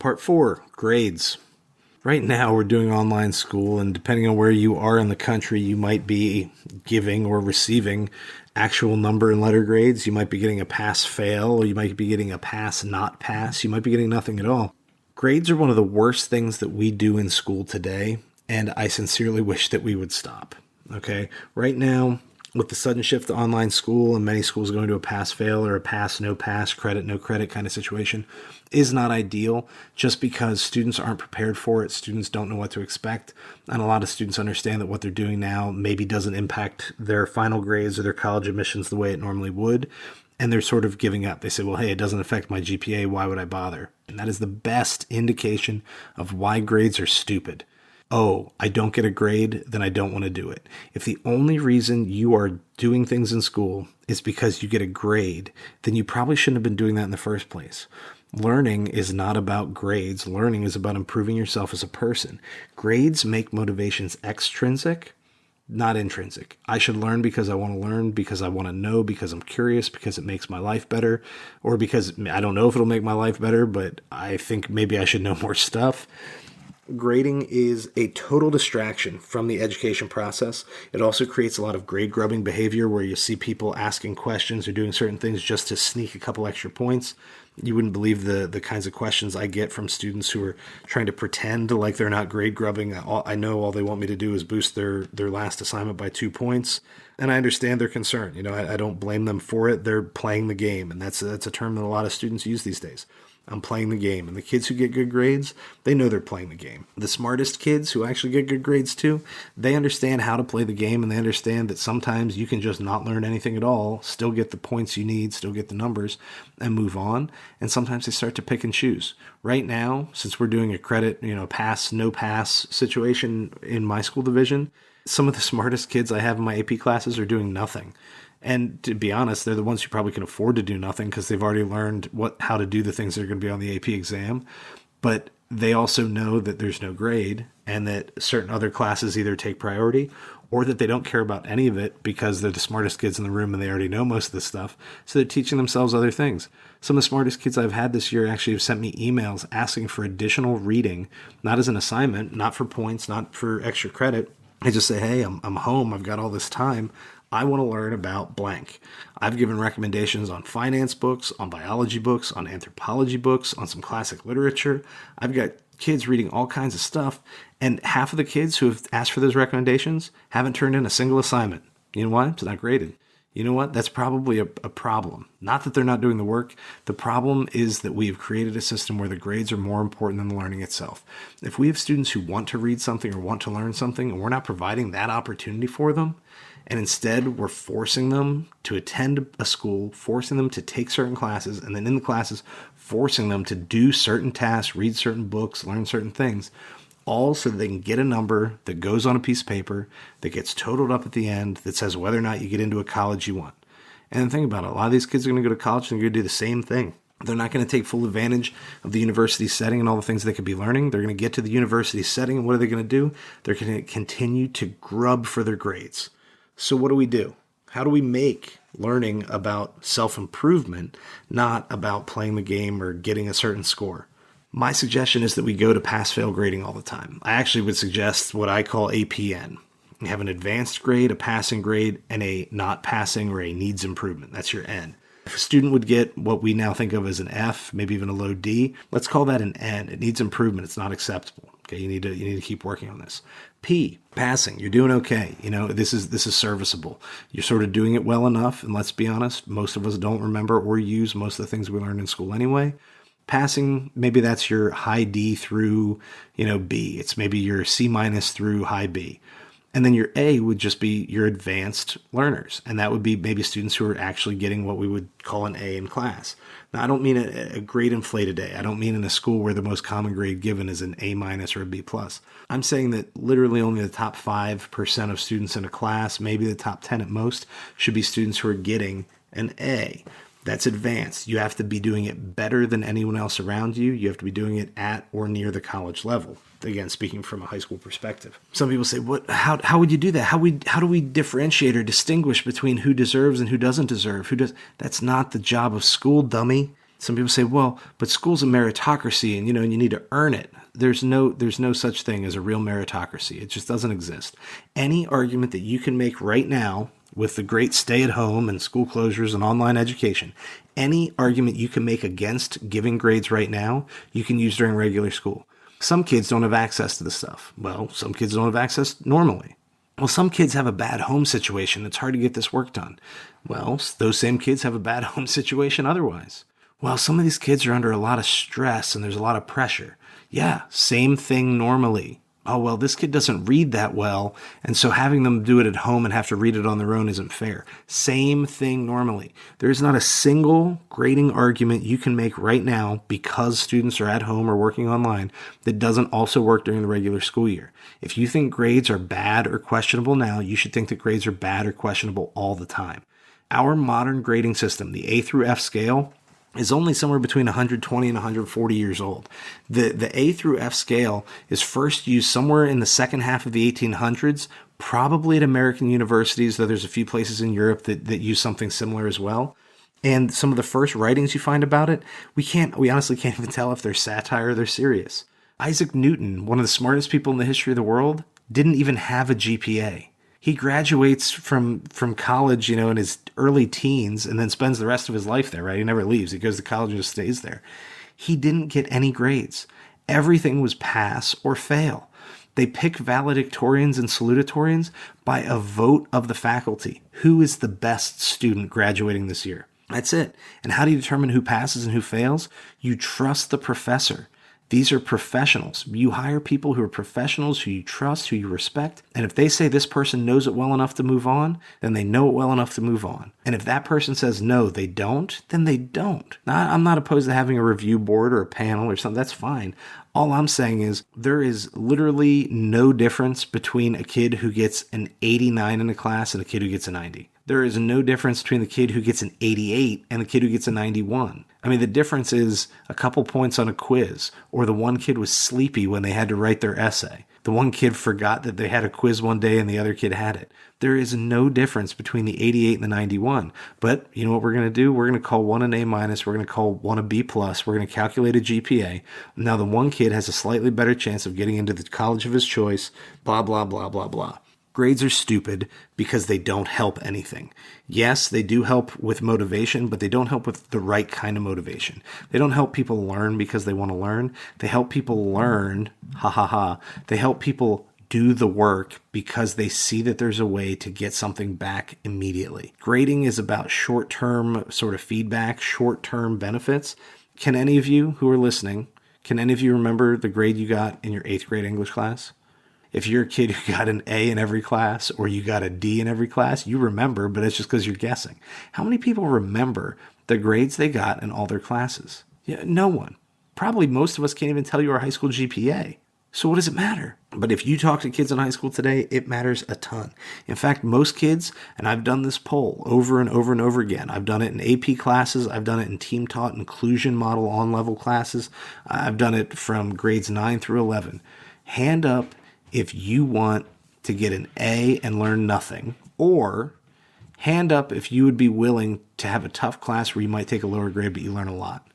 Part 4, grades. Right now we're doing online school, and depending on where you are in the country, you might be giving or receiving actual number and letter grades. You might be getting a pass-fail, or you might be getting a pass-not pass. You might be getting nothing at all. Grades are one of the worst things that we do in school today, and I sincerely wish that we would stop. Okay? Right now, with the sudden shift to online school and many schools going to a pass-fail or a pass-no pass, credit-no credit kind of situation is not ideal just because students aren't prepared for it. Students don't know what to expect. And a lot of students understand that what they're doing now maybe doesn't impact their final grades or their college admissions the way it normally would. And they're sort of giving up. They say, well, hey, it doesn't affect my GPA. Why would I bother? And that is the best indication of why grades are stupid. Oh, I don't get a grade, then I don't want to do it. If the only reason you are doing things in school is because you get a grade, then you probably shouldn't have been doing that in the first place. Learning is not about grades. Learning is about improving yourself as a person. Grades make motivations extrinsic, not intrinsic. I should learn because I want to learn, because I want to know, because I'm curious, because it makes my life better, or because I don't know if it'll make my life better, but I think maybe I should know more stuff. Grading is a total distraction from the education process. It also creates a lot of grade grubbing behavior where you see people asking questions or doing certain things just to sneak a couple extra points. You wouldn't believe the kinds of questions I get from students who are trying to pretend like they're not grade grubbing. I know all they want me to do is boost their last assignment by 2 points. And I understand their concern. I don't blame them for it. They're playing the game. And that's a term that a lot of students use these days. I'm playing the game. And the kids who get good grades, they know they're playing the game. The smartest kids who actually get good grades too, they understand how to play the game, and they understand that sometimes you can just not learn anything at all, still get the points you need, still get the numbers, and move on. And sometimes they start to pick and choose. Right now, since we're doing a credit, pass, no pass situation in my school division, some of the smartest kids I have in my AP classes are doing nothing. And to be honest, they're the ones who probably can afford to do nothing because they've already learned how to do the things that are going to be on the AP exam. But they also know that there's no grade and that certain other classes either take priority or that they don't care about any of it because they're the smartest kids in the room and they already know most of this stuff. So they're teaching themselves other things. Some of the smartest kids I've had this year actually have sent me emails asking for additional reading, not as an assignment, not for points, not for extra credit. They just say, hey, I'm home. I've got all this time. I want to learn about blank. I've given recommendations on finance books, on biology books, on anthropology books, on some classic literature. I've got kids reading all kinds of stuff, and half of the kids who have asked for those recommendations haven't turned in a single assignment. You know why? It's not graded. You know what? That's probably a problem. Not that they're not doing the work. The problem is that we have created a system where the grades are more important than the learning itself. If we have students who want to read something or want to learn something, and we're not providing that opportunity for them, and instead we're forcing them to attend a school, forcing them to take certain classes, and then in the classes, forcing them to do certain tasks, read certain books, learn certain things, all so that they can get a number that goes on a piece of paper that gets totaled up at the end that says whether or not you get into a college you want. And think about it. A lot of these kids are going to go to college and they're going to do the same thing. They're not going to take full advantage of the university setting and all the things they could be learning. They're going to get to the university setting, and what are they going to do? They're going to continue to grub for their grades. So what do we do? How do we make learning about self-improvement not about playing the game or getting a certain score? My suggestion is that we go to pass-fail grading all the time. I actually would suggest what I call APN. You have an advanced grade, a passing grade, and a not passing or a needs improvement. That's your N. If a student would get what we now think of as an F, maybe even a low D, let's call that an N. It needs improvement. It's not acceptable. Okay, you need to keep working on this. P, passing. You're doing okay. This is serviceable. You're sort of doing it well enough, and let's be honest, most of us don't remember or use most of the things we learned in school anyway. Passing, maybe that's your high D through, B. It's maybe your C minus through high B. And then your A would just be your advanced learners. And that would be maybe students who are actually getting what we would call an A in class. Now, I don't mean a grade inflated A. I don't mean in a school where the most common grade given is an A minus or a B plus. I'm saying that literally only the top 5% of students in a class, maybe the top 10 at most, should be students who are getting an A. That's advanced. You have to be doing it better than anyone else around you. You have to be doing it at or near the college level. Again, speaking from a high school perspective. Some people say, "What? How would you do that? How do we differentiate or distinguish between who deserves and who doesn't deserve? That's not the job of school, dummy. Some people say, well, but school's a meritocracy and, and you need to earn it. There's no such thing as a real meritocracy. It just doesn't exist. Any argument that you can make right now with the great stay-at-home and school closures and online education, any argument you can make against giving grades right now, you can use during regular school. Some kids don't have access to this stuff. Well, some kids don't have access normally. Well, some kids have a bad home situation. It's hard to get this work done. Well, those same kids have a bad home situation otherwise. Well, some of these kids are under a lot of stress and there's a lot of pressure. Yeah, same thing normally. Oh, well, this kid doesn't read that well, and so having them do it at home and have to read it on their own isn't fair. Same thing normally. There is not a single grading argument you can make right now because students are at home or working online that doesn't also work during the regular school year. If you think grades are bad or questionable now, you should think that grades are bad or questionable all the time. Our modern grading system, the A through F scale, is only somewhere between 120 and 140 years old. The A through F scale is first used somewhere in the second half of the 1800s, probably at American universities, though there's a few places in Europe that use something similar as well. And some of the first writings you find about it, we honestly can't even tell if they're satire or they're serious. Isaac Newton, one of the smartest people in the history of the world, didn't even have a GPA. He graduates from college, in his early teens and then spends the rest of his life there, right? He never leaves. He goes to college and just stays there. He didn't get any grades. Everything was pass or fail. They pick valedictorians and salutatorians by a vote of the faculty. Who is the best student graduating this year? That's it. And how do you determine who passes and who fails? You trust the professor. These are professionals. You hire people who are professionals, who you trust, who you respect. And if they say this person knows it well enough to move on, then they know it well enough to move on. And if that person says no, they don't, then they don't. Now, I'm not opposed to having a review board or a panel or something. That's fine. All I'm saying is there is literally no difference between a kid who gets an 89 in a class and a kid who gets a 90. There is no difference between the kid who gets an 88 and the kid who gets a 91. I mean, the difference is a couple points on a quiz, or the one kid was sleepy when they had to write their essay. The one kid forgot that they had a quiz one day and the other kid had it. There is no difference between the 88 and the 91. But you know what we're going to do? We're going to call one an A-. We're going to call one a B+. We're going to calculate a GPA. Now the one kid has a slightly better chance of getting into the college of his choice, blah, blah, blah, blah, blah. Grades are stupid because they don't help anything. Yes, they do help with motivation, but they don't help with the right kind of motivation. They don't help people learn because they want to learn. They help people learn, They help people do the work because they see that there's a way to get something back immediately. Grading is about short-term sort of feedback, short-term benefits. Can any of you who are listening, can any of you remember the grade you got in your 8th grade English class? If you're a kid who got an A in every class or you got a D in every class, you remember, but it's just because you're guessing. How many people remember the grades they got in all their classes? Yeah, no one. Probably most of us can't even tell you our high school GPA. So what does it matter? But if you talk to kids in high school today, it matters a ton. In fact, most kids, and I've done this poll over and over and over again. I've done it in AP classes. I've done it in team taught inclusion model on-level classes. I've done it from grades 9 through 11. Hand up if you want to get an A and learn nothing, or hand up if you would be willing to have a tough class where you might take a lower grade, but you learn a lot.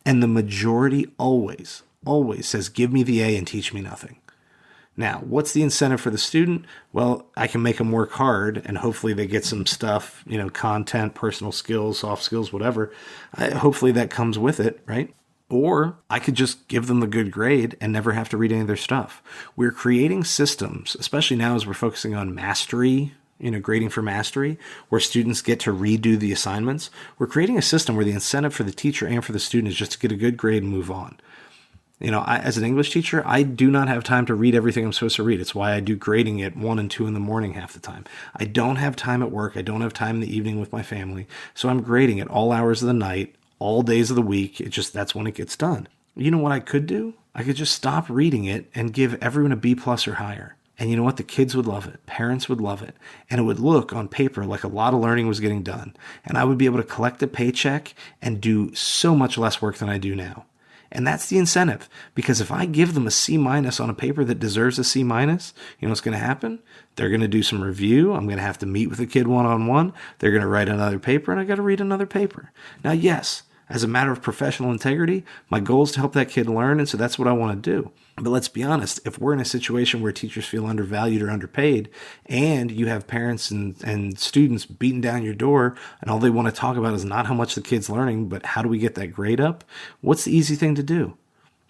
And the majority always says, give me the A and teach me nothing. Now, what's the incentive for the student? Well, I can make them work hard and hopefully they get some stuff, content, personal skills, soft skills, whatever. Hopefully that comes with it, right? Or I could just give them the good grade and never have to read any of their stuff. We're creating systems, especially now as we're focusing on mastery, grading for mastery, where students get to redo the assignments. We're creating a system where the incentive for the teacher and for the student is just to get a good grade and move on. As an English teacher, I do not have time to read everything I'm supposed to read. It's why I do grading at 1 and 2 in the morning half the time. I don't have time at work. I don't have time in the evening with my family. So I'm grading at all hours of the night, all days of the week. That's when it gets done. You know what I could do? I could just stop reading it and give everyone a B+ or higher. And you know what? The kids would love it. Parents would love it. And it would look on paper like a lot of learning was getting done. And I would be able to collect a paycheck and do so much less work than I do now. And that's the incentive. Because if I give them a C- on a paper that deserves a C-, you know what's going to happen? They're going to do some review. I'm going to have to meet with the kid one-on-one. They're going to write another paper, and I got to read another paper. Now, yes, As a matter of professional integrity, my goal is to help that kid learn, and so that's what I want to do. But let's be honest, if we're in a situation where teachers feel undervalued or underpaid, and you have parents and students beating down your door, and all they want to talk about is not how much the kid's learning, but how do we get that grade up, what's the easy thing to do?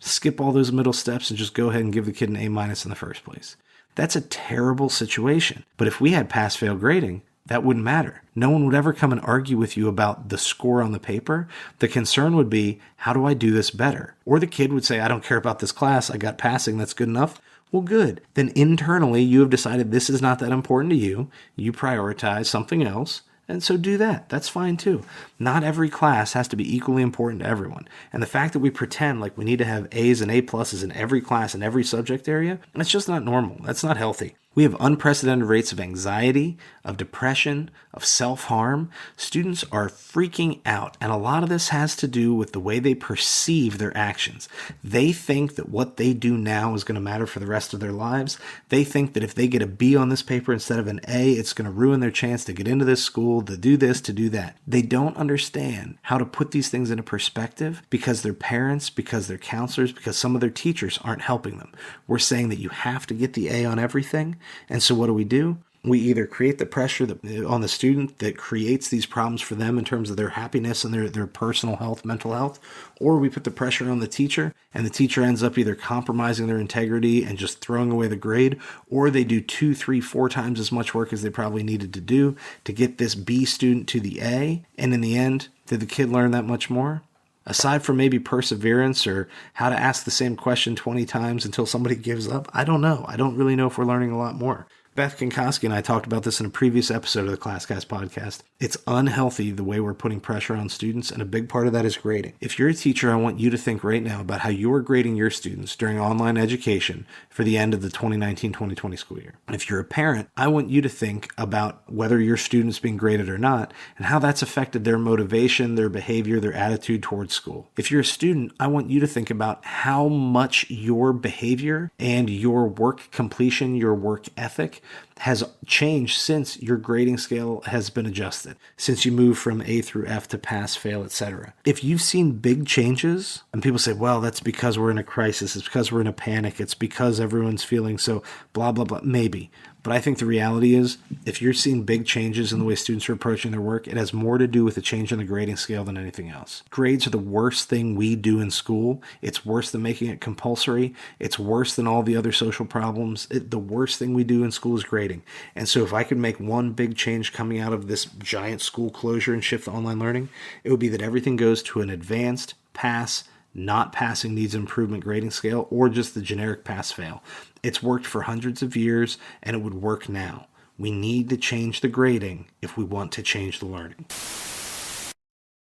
Skip all those middle steps and just go ahead and give the kid an A- in the first place. That's a terrible situation. But if we had pass-fail grading, that wouldn't matter. No one would ever come and argue with you about the score on the paper. The concern would be, how do I do this better? Or the kid would say, I don't care about this class. I got passing. That's good enough. Well, good. Then internally, you have decided this is not that important to you. You prioritize something else. And so do that. That's fine too. Not every class has to be equally important to everyone. And the fact that we pretend like we need to have A's and A+ in every class in every subject area, that's just not normal. That's not healthy. We have unprecedented rates of anxiety, of depression, of self-harm. Students are freaking out, and a lot of this has to do with the way they perceive their actions. They think that what they do now is going to matter for the rest of their lives. They think that if they get a B on this paper instead of an A, it's going to ruin their chance to get into this school, to do this, to do that. They don't understand how to put these things into perspective because their parents, because their counselors, because some of their teachers aren't helping them. We're saying that you have to get the A on everything. And so what do? We either create the pressure on the student that creates these problems for them in terms of their happiness and their personal health, mental health, or we put the pressure on the teacher, and the teacher ends up either compromising their integrity and just throwing away the grade, or they do 2, 3, 4 times as much work as they probably needed to do to get this B student to the A. And in the end, did the kid learn that much more? Aside from maybe perseverance or how to ask the same question 20 times until somebody gives up, I don't know. I don't really know if we're learning a lot more. Beth Kinkoski and I talked about this in a previous episode of the ClassCast Podcast. It's unhealthy the way we're putting pressure on students, and a big part of that is grading. If you're a teacher, I want you to think right now about how you're grading your students during online education for the end of the 2019-2020 school year. And if you're a parent, I want you to think about whether your student's being graded or not, and how that's affected their motivation, their behavior, their attitude towards school. If you're a student, I want you to think about how much your behavior and your work completion, your work ethic has changed since your grading scale has been adjusted, since you move from A through F to pass, fail, etc. If you've seen big changes, and people say, well, that's because we're in a crisis, it's because we're in a panic, it's because everyone's feeling so blah, blah, blah, maybe. But I think the reality is, if you're seeing big changes in the way students are approaching their work, it has more to do with a change in the grading scale than anything else. Grades are the worst thing we do in school. It's worse than making it compulsory. It's worse than all the other social problems. The worst thing we do in school is grading. And so if I could make one big change coming out of this giant school closure and shift to online learning, it would be that everything goes to an advanced pass, not passing needs improvement grading scale, or just the generic pass-fail. It's worked for hundreds of years, and it would work now. We need to change the grading if we want to change the learning.